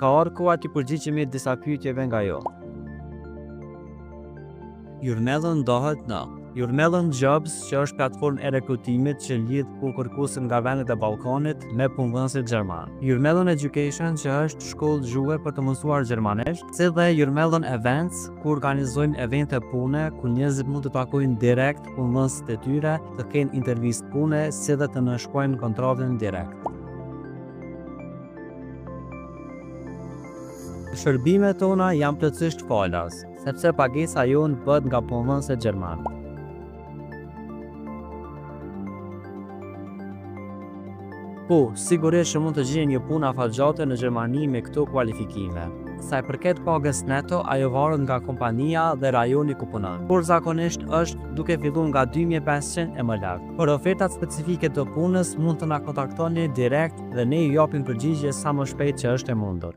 Ka ardhur koha të përgjigjemi disa pyetjeve nga ju. Jurnellën ndohet në Jurnellën Jobs, që është platformë e rekrutimit që lidh punëkërkuesit nga vendet e Ballkanit me punëdhënësit gjerman. Jurnellën Education, që është shkollë gjuhë për të mësuar gjermanisht, si dhe Jurnellën Events, ku organizojnë evente pune ku njerëzit mund të takojnë direkt punëdhënësit e tyre, të kenë intervistë pune, si dhe të nënshkruajnë kontratën direkt. Shërbimet tona janë plotësisht falas, sepse pagesa jonë bëhet nga punëdhënësit gjerman. Po, sigurisht që mund të gjeni një punë afatgjate në Gjermani me këto kualifikime. Sa i përket pagës neto, ajo varet nga kompania dhe rajoni ku punon. Por zakonisht është duke filluar nga 2500 e më lart. Për ofertat specifike të punës mund të na kontaktoni direkt dhe ne ju japim përgjigje sa më shpejt që është e mundur.